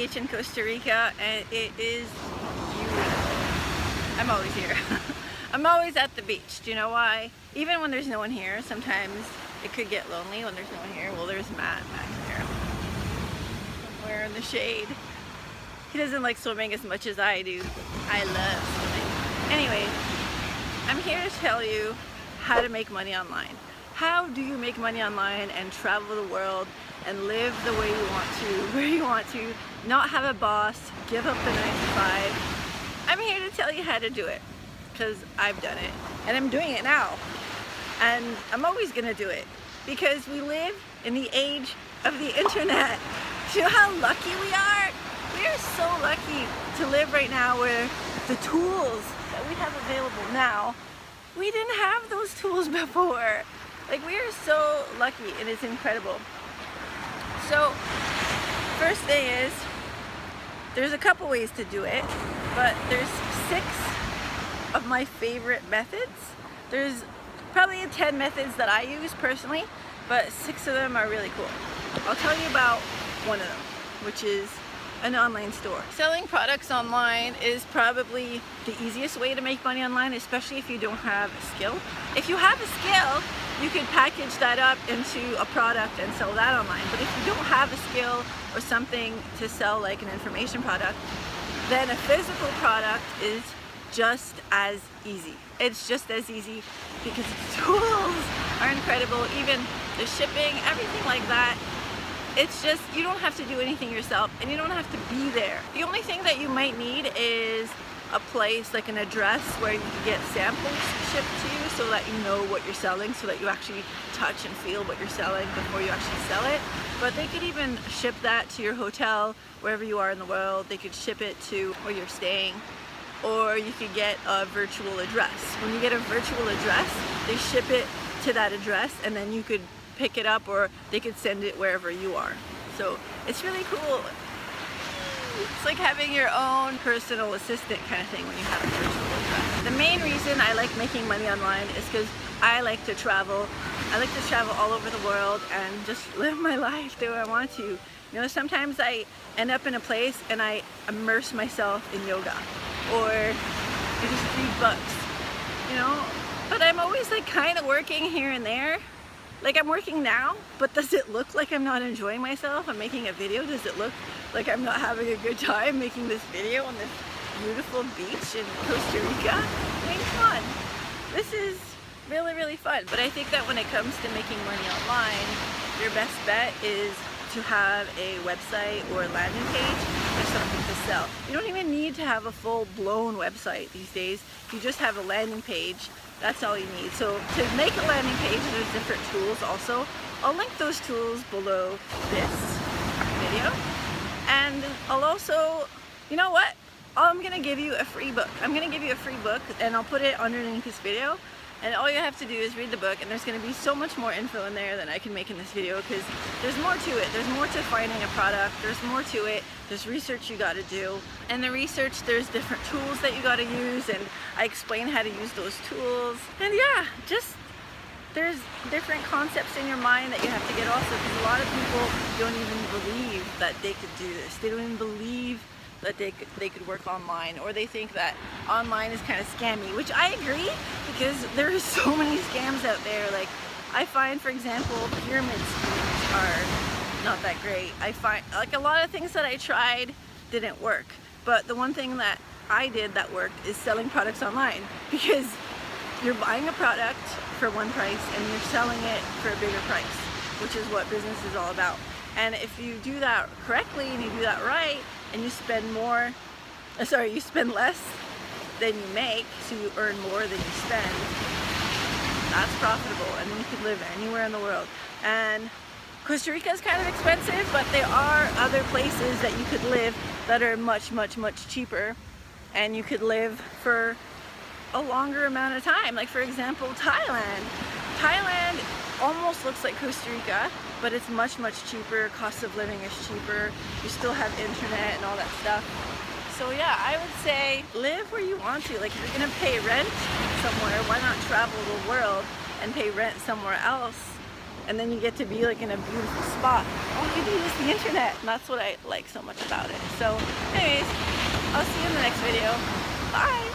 beach in Costa Rica, and it is beautiful. I'm always here. I'm always at the beach. Do you know why? Even when there's no one here, sometimes it could get lonely when there's no one here. Well, there's Matt back there, somewhere in the shade. He doesn't like swimming as much as I do. I love swimming. Anyway, I'm here to tell you how to make money online. How do you make money online and travel the world and live the way you want to, where you want to, not have a boss, give up the 9 to 5. I'm here to tell you how to do it because I've done it and I'm doing it now. And I'm always gonna do it because we live in the age of the internet. Do you know how lucky we are? We are so lucky to live right now where the tools that we have available now, we didn't have those tools before. Like, we are so lucky and it's incredible. So, first thing is, there's a couple ways to do it, but there's 6 of my favorite methods. There's probably 10 methods that I use personally, but 6 of them are really cool. I'll tell you about one of them, which is an online store. Selling products online is probably the easiest way to make money online, especially if you don't have a skill. If you have a skill, you could package that up into a product and sell that online. But if you don't have a skill or something to sell, like an information product, then a physical product is just as easy. It's just as easy because the tools are incredible, even the shipping, everything like that. It's just, you don't have to do anything yourself and you don't have to be there. The only thing that you might need is a place, like an address where you can get samples shipped to you so that you know what you're selling, so that you actually touch and feel what you're selling before you actually sell it. But they could even ship that to your hotel, wherever you are in the world. They could ship it to where you're staying. Or you could get a virtual address. When you get a virtual address, they ship it to that address and then you could pick it up, or they could send it wherever you are. So it's really cool. It's like having your own personal assistant kind of thing when you have a virtual address. The main reason I like making money online is because I like to travel. I like to travel all over the world and just live my life the way I want to. You know, sometimes I end up in a place and I immerse myself in yoga, or I just read books, you know? But I'm always like kind of working here and there. Like, I'm working now, but does it look like I'm not enjoying myself? I'm making a video. Does it look like I'm not having a good time making this video on this beautiful beach in Costa Rica? I mean, come on. This is really, really fun. But I think that when it comes to making money online, your best bet is to have a website or a landing page or something to sell. You don't even need to have a full-blown website these days. If you just have a landing page, that's all you need. So to make a landing page, there's different tools also. I'll link those tools below this video. And I'll also, you know what? I'm gonna give you a free book. I'm gonna give you a free book and I'll put it underneath this video. And all you have to do is read the book, and there's going to be so much more info in there than I can make in this video because there's more to it. There's more to finding a product. There's more to it. There's research you got to do. And the research, there's different tools that you got to use, and I explain how to use those tools. And yeah, just there's different concepts in your mind that you have to get also, because a lot of people don't even believe that they could do this. They don't even believe that they could work online, or they think that online is kind of scammy, which I agree, because there are so many scams out there. Like, I find, for example, pyramid schemes are not that great. I find, like, a lot of things that I tried didn't work, but the one thing that I did that worked is selling products online, because you're buying a product for one price and you're selling it for a bigger price, which is what business is all about. And if you do that correctly and you do that right, and you spend you spend less than you make, so you earn more than you spend, that's profitable, and then you can live anywhere in the world. And Costa Rica is kind of expensive, but there are other places that you could live that are much, much, much cheaper, and you could live for a longer amount of time. Like, for example, Thailand. Thailand almost looks like Costa Rica, but it's much, much cheaper. Cost of living is cheaper. You still have internet and all that stuff. So yeah, I would say live where you want to. Like, if you're gonna pay rent somewhere, why not travel the world and pay rent somewhere else and then you get to be like in a beautiful spot. All you need is the internet, and that's what I like so much about it. So anyways, I'll see you in the next video. Bye!